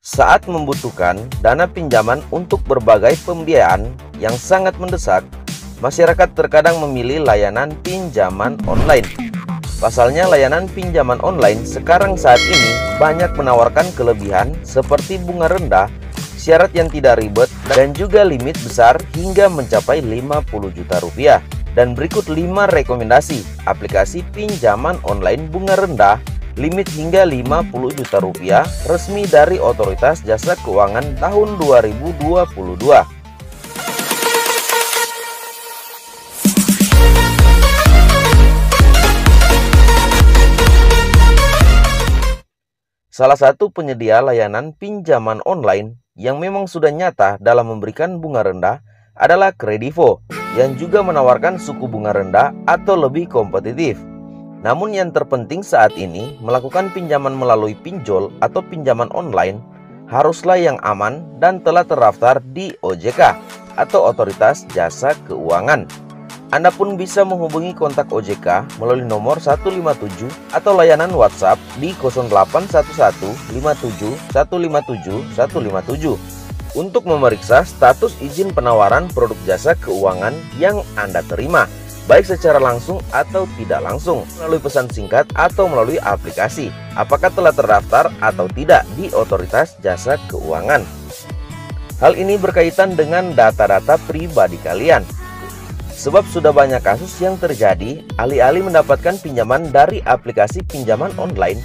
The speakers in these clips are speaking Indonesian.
Saat membutuhkan dana pinjaman untuk berbagai pembiayaan yang sangat mendesak, masyarakat terkadang memilih layanan pinjaman online. Pasalnya, layanan pinjaman online sekarang saat ini banyak menawarkan kelebihan seperti bunga rendah, syarat yang tidak ribet, dan juga limit besar hingga mencapai 50 juta rupiah. Dan berikut 5 rekomendasi aplikasi pinjaman online bunga rendah limit hingga 50 juta rupiah resmi dari Otoritas Jasa Keuangan tahun 2022. Salah satu penyedia layanan pinjaman online yang memang sudah nyata dalam memberikan bunga rendah adalah Kredivo, yang juga menawarkan suku bunga rendah atau lebih kompetitif. Namun yang terpenting saat ini, melakukan pinjaman melalui pinjol atau pinjaman online haruslah yang aman dan telah terdaftar di OJK atau Otoritas Jasa Keuangan. Anda pun bisa menghubungi kontak OJK melalui nomor 157 atau layanan WhatsApp di 0811 57 157 157 untuk memeriksa status izin penawaran produk jasa keuangan yang Anda terima, baik secara langsung atau tidak langsung, melalui pesan singkat atau melalui aplikasi, apakah telah terdaftar atau tidak di Otoritas Jasa Keuangan. Hal ini berkaitan dengan data-data pribadi kalian. Sebab sudah banyak kasus yang terjadi, alih-alih mendapatkan pinjaman dari aplikasi pinjaman online,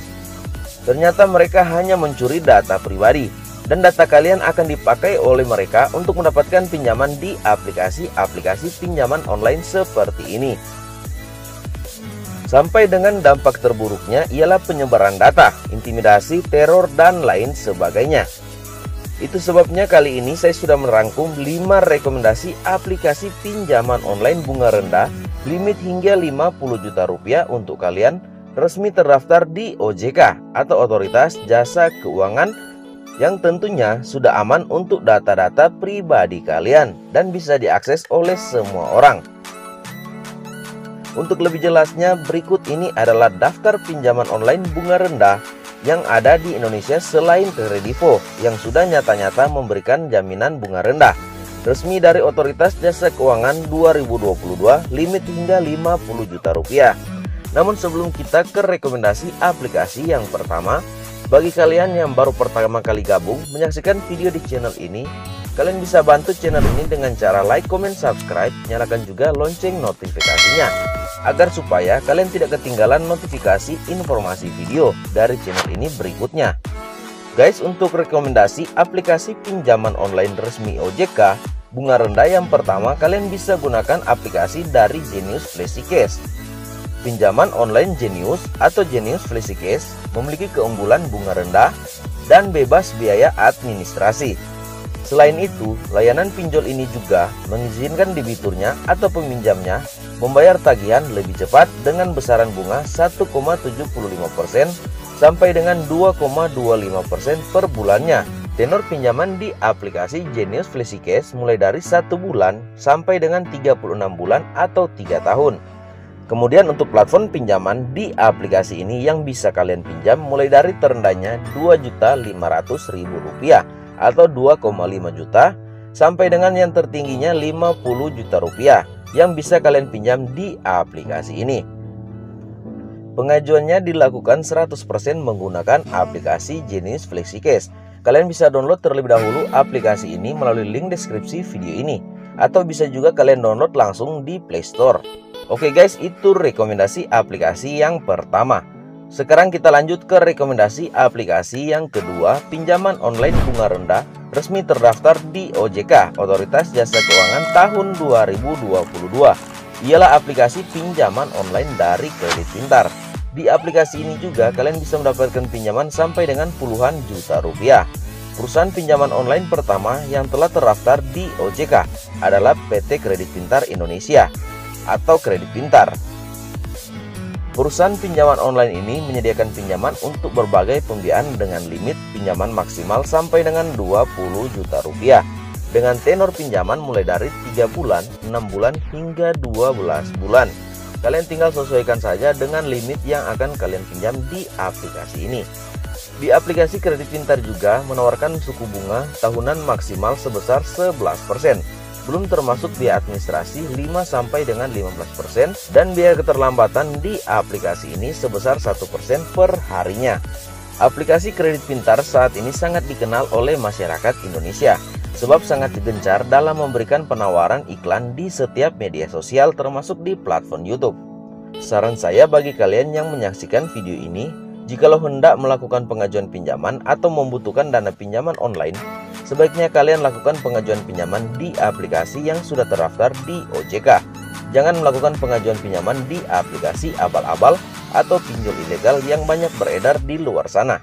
ternyata mereka hanya mencuri data pribadi, dan data kalian akan dipakai oleh mereka untuk mendapatkan pinjaman di aplikasi-aplikasi pinjaman online seperti ini. Sampai dengan dampak terburuknya ialah penyebaran data, intimidasi, teror, dan lain sebagainya. Itu sebabnya kali ini saya sudah merangkum 5 rekomendasi aplikasi pinjaman online bunga rendah limit hingga 50 juta rupiah untuk kalian resmi terdaftar di OJK atau Otoritas Jasa Keuangan, yang tentunya sudah aman untuk data-data pribadi kalian dan bisa diakses oleh semua orang. Untuk lebih jelasnya, berikut ini adalah daftar pinjaman online bunga rendah yang ada di Indonesia selain Kredivo yang sudah nyata-nyata memberikan jaminan bunga rendah resmi dari Otoritas Jasa Keuangan 2022 limit hingga 50 juta rupiah. Namun sebelum kita ke rekomendasi aplikasi yang pertama, bagi kalian yang baru pertama kali gabung menyaksikan video di channel ini, kalian bisa bantu channel ini dengan cara like, comment, subscribe, nyalakan juga lonceng notifikasinya, agar supaya kalian tidak ketinggalan notifikasi informasi video dari channel ini berikutnya. Guys, untuk rekomendasi aplikasi pinjaman online resmi OJK bunga rendah yang pertama, kalian bisa gunakan aplikasi dari Genius FlexiCash. Pinjaman online Genius atau Genius FlexiCash memiliki keunggulan bunga rendah dan bebas biaya administrasi. Selain itu, layanan pinjol ini juga mengizinkan debiturnya atau peminjamnya membayar tagihan lebih cepat dengan besaran bunga 1,75% sampai dengan 2,25% per bulannya. Tenor pinjaman di aplikasi Genius FlexiCash mulai dari 1 bulan sampai dengan 36 bulan atau 3 tahun. Kemudian untuk platform pinjaman di aplikasi ini yang bisa kalian pinjam mulai dari terendahnya Rp2.500.000 atau 2,5 juta sampai dengan yang tertingginya 50 juta rupiah yang bisa kalian pinjam di aplikasi ini. Pengajuannya dilakukan 100% menggunakan aplikasi Genius FlexiCash. Kalian bisa download terlebih dahulu aplikasi ini melalui link deskripsi video ini, atau bisa juga kalian download langsung di Play Store. Oke guys, itu rekomendasi aplikasi yang pertama. Sekarang kita lanjut ke rekomendasi aplikasi yang kedua, pinjaman online bunga rendah resmi terdaftar di OJK, Otoritas Jasa Keuangan tahun 2022. Ialah aplikasi pinjaman online dari Kredit Pintar. Di aplikasi ini juga kalian bisa mendapatkan pinjaman sampai dengan puluhan juta rupiah. Perusahaan pinjaman online pertama yang telah terdaftar di OJK adalah PT Kredit Pintar Indonesia atau Kredit Pintar. Perusahaan pinjaman online ini menyediakan pinjaman untuk berbagai pembiayaan dengan limit pinjaman maksimal sampai dengan 20 juta rupiah dengan tenor pinjaman mulai dari 3 bulan, 6 bulan hingga 12 bulan. Kalian tinggal sesuaikan saja dengan limit yang akan kalian pinjam di aplikasi ini. Di aplikasi Kredit Pintar juga menawarkan suku bunga tahunan maksimal sebesar 11%. Belum termasuk biaya administrasi 5 sampai dengan 15% dan biaya keterlambatan di aplikasi ini sebesar 1% per harinya. Aplikasi Kredit Pintar saat ini sangat dikenal oleh masyarakat Indonesia sebab sangat gencar dalam memberikan penawaran iklan di setiap media sosial termasuk di platform YouTube. Saran saya bagi kalian yang menyaksikan video ini, jikalau hendak melakukan pengajuan pinjaman atau membutuhkan dana pinjaman online, sebaiknya kalian lakukan pengajuan pinjaman di aplikasi yang sudah terdaftar di OJK. Jangan melakukan pengajuan pinjaman di aplikasi abal-abal atau pinjol ilegal yang banyak beredar di luar sana.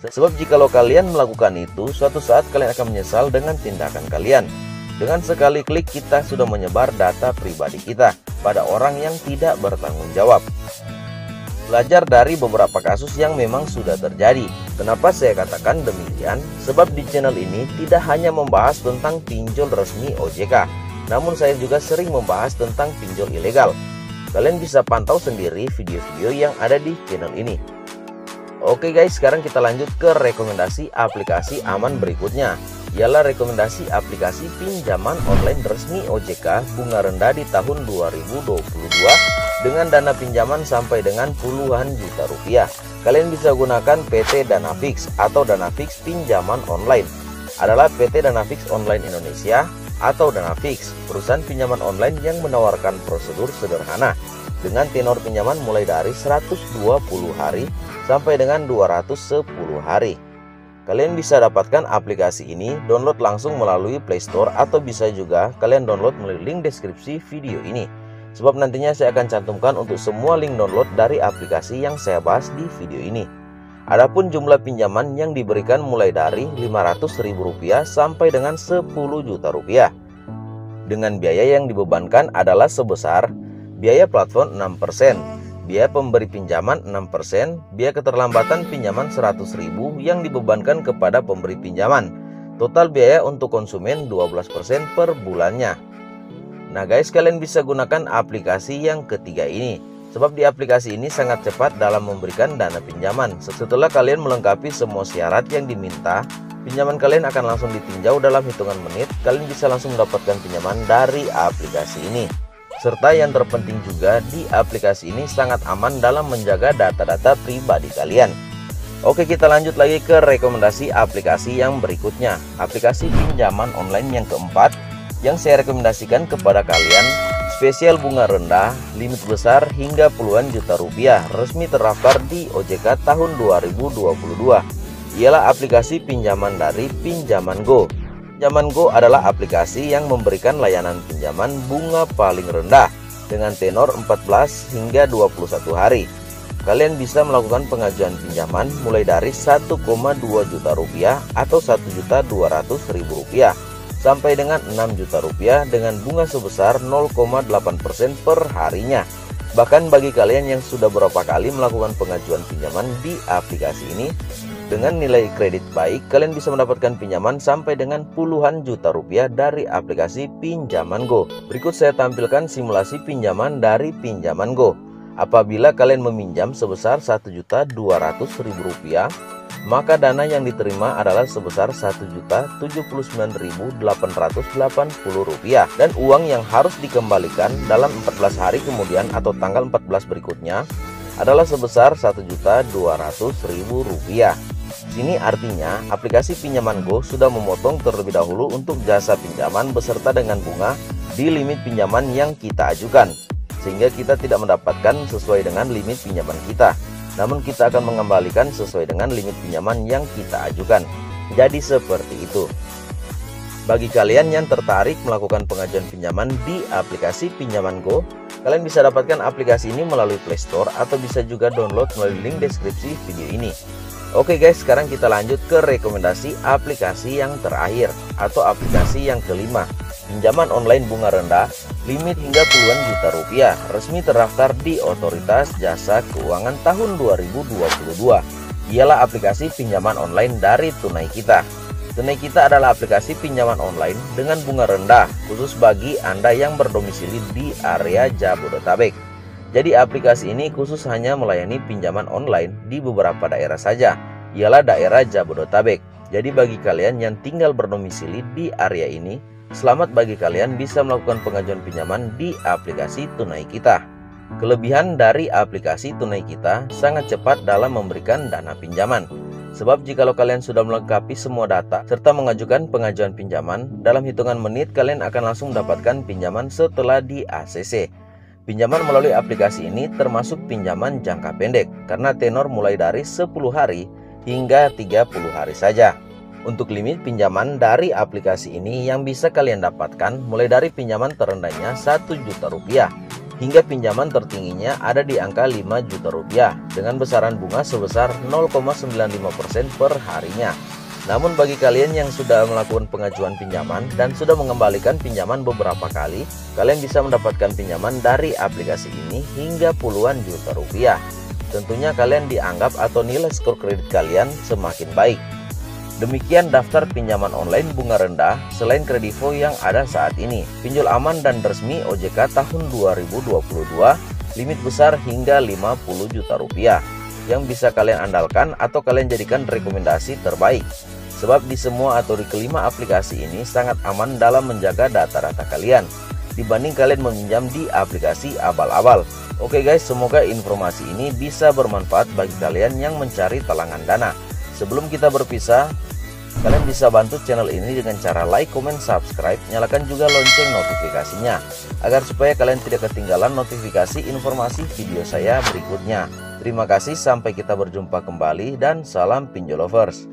Sebab jikalau kalian melakukan itu, suatu saat kalian akan menyesal dengan tindakan kalian. Dengan sekali klik kita sudah menyebar data pribadi kita pada orang yang tidak bertanggung jawab. Belajar dari beberapa kasus yang memang sudah terjadi. Kenapa saya katakan demikian? Sebab di channel ini tidak hanya membahas tentang pinjol resmi OJK, namun saya juga sering membahas tentang pinjol ilegal. Kalian bisa pantau sendiri video-video yang ada di channel ini. Oke guys, sekarang kita lanjut ke rekomendasi aplikasi aman berikutnya. Ialah rekomendasi aplikasi pinjaman online resmi OJK bunga rendah di tahun 2022 dengan dana pinjaman sampai dengan puluhan juta rupiah. Kalian bisa gunakan PT Danafix atau Danafix pinjaman online. Adalah PT Danafix Online Indonesia atau Danafix, perusahaan pinjaman online yang menawarkan prosedur sederhana dengan tenor pinjaman mulai dari 120 hari sampai dengan 210 hari. Kalian bisa dapatkan aplikasi ini download langsung melalui Play Store atau bisa juga kalian download melalui link deskripsi video ini. Sebab nantinya saya akan cantumkan untuk semua link download dari aplikasi yang saya bahas di video ini. Adapun jumlah pinjaman yang diberikan mulai dari Rp500.000 sampai dengan Rp10 juta. Dengan biaya yang dibebankan adalah sebesar biaya platform 6%, biaya pemberi pinjaman 6%, biaya keterlambatan pinjaman Rp100.000 yang dibebankan kepada pemberi pinjaman. Total biaya untuk konsumen 12% per bulannya. Nah guys, kalian bisa gunakan aplikasi yang ketiga ini. Sebab di aplikasi ini sangat cepat dalam memberikan dana pinjaman. Setelah kalian melengkapi semua syarat yang diminta, pinjaman kalian akan langsung ditinjau dalam hitungan menit. Kalian bisa langsung mendapatkan pinjaman dari aplikasi ini. Serta yang terpenting juga, di aplikasi ini sangat aman dalam menjaga data-data pribadi kalian. Oke, kita lanjut lagi ke rekomendasi aplikasi yang berikutnya. Aplikasi pinjaman online yang keempat yang saya rekomendasikan kepada kalian, spesial bunga rendah, limit besar hingga puluhan juta rupiah, resmi terdaftar di OJK tahun 2022. Ialah aplikasi pinjaman dari Pinjaman Go. Pinjaman Go adalah aplikasi yang memberikan layanan pinjaman bunga paling rendah dengan tenor 14 hingga 21 hari. Kalian bisa melakukan pengajuan pinjaman mulai dari 1,2 juta rupiah atau Rp1.200.000 sampai dengan 6 juta rupiah dengan bunga sebesar 0,8% per harinya. Bahkan bagi kalian yang sudah berapa kali melakukan pengajuan pinjaman di aplikasi ini, dengan nilai kredit baik, kalian bisa mendapatkan pinjaman sampai dengan puluhan juta rupiah dari aplikasi Pinjaman Go. Berikut saya tampilkan simulasi pinjaman dari Pinjaman Go. Apabila kalian meminjam sebesar Rp1.200.000, maka dana yang diterima adalah sebesar Rp1.079.880 dan uang yang harus dikembalikan dalam 14 hari kemudian atau tanggal 14 berikutnya adalah sebesar Rp1.200.000. Sini artinya aplikasi Pinjaman Go sudah memotong terlebih dahulu untuk jasa pinjaman beserta dengan bunga di limit pinjaman yang kita ajukan, sehingga kita tidak mendapatkan sesuai dengan limit pinjaman kita, namun kita akan mengembalikan sesuai dengan limit pinjaman yang kita ajukan. Jadi seperti itu. Bagi kalian yang tertarik melakukan pengajuan pinjaman di aplikasi Pinjaman Go, kalian bisa dapatkan aplikasi ini melalui Play Store atau bisa juga download melalui link deskripsi video ini. Oke guys, sekarang kita lanjut ke rekomendasi aplikasi yang terakhir atau aplikasi yang kelima. Pinjaman online bunga rendah, limit hingga puluhan juta rupiah, resmi terdaftar di Otoritas Jasa Keuangan tahun 2022. Ialah aplikasi pinjaman online dari Tunai Kita. Tunai Kita adalah aplikasi pinjaman online dengan bunga rendah khusus bagi Anda yang berdomisili di area Jabodetabek. Jadi aplikasi ini khusus hanya melayani pinjaman online di beberapa daerah saja. ialah daerah Jabodetabek. Jadi bagi kalian yang tinggal berdomisili di area ini, selamat bagi kalian bisa melakukan pengajuan pinjaman di aplikasi Tunai Kita. Kelebihan dari aplikasi Tunai Kita sangat cepat dalam memberikan dana pinjaman. Sebab jikalau kalian sudah melengkapi semua data serta mengajukan pengajuan pinjaman, dalam hitungan menit kalian akan langsung mendapatkan pinjaman setelah di ACC. Pinjaman melalui aplikasi ini termasuk pinjaman jangka pendek karena tenor mulai dari 10 hari hingga 30 hari saja. Untuk limit pinjaman dari aplikasi ini yang bisa kalian dapatkan mulai dari pinjaman terendahnya Rp1.000.000 hingga pinjaman tertingginya ada di angka Rp5.000.000 dengan besaran bunga sebesar 0,95% per harinya. Namun bagi kalian yang sudah melakukan pengajuan pinjaman dan sudah mengembalikan pinjaman beberapa kali, kalian bisa mendapatkan pinjaman dari aplikasi ini hingga puluhan juta rupiah. Tentunya kalian dianggap atau nilai skor kredit kalian semakin baik. Demikian daftar pinjaman online bunga rendah selain Kredivo yang ada saat ini. Pinjol aman dan resmi OJK tahun 2022, limit besar hingga 50 juta rupiah yang bisa kalian andalkan atau kalian jadikan rekomendasi terbaik. Sebab di semua atau di kelima aplikasi ini sangat aman dalam menjaga data-data kalian dibanding kalian meminjam di aplikasi abal-abal. Oke guys, semoga informasi ini bisa bermanfaat bagi kalian yang mencari talangan dana. Sebelum kita berpisah, kalian bisa bantu channel ini dengan cara like, comment, subscribe, nyalakan juga lonceng notifikasinya agar supaya kalian tidak ketinggalan notifikasi informasi video saya berikutnya. Terima kasih, sampai kita berjumpa kembali dan salam pinjol lovers.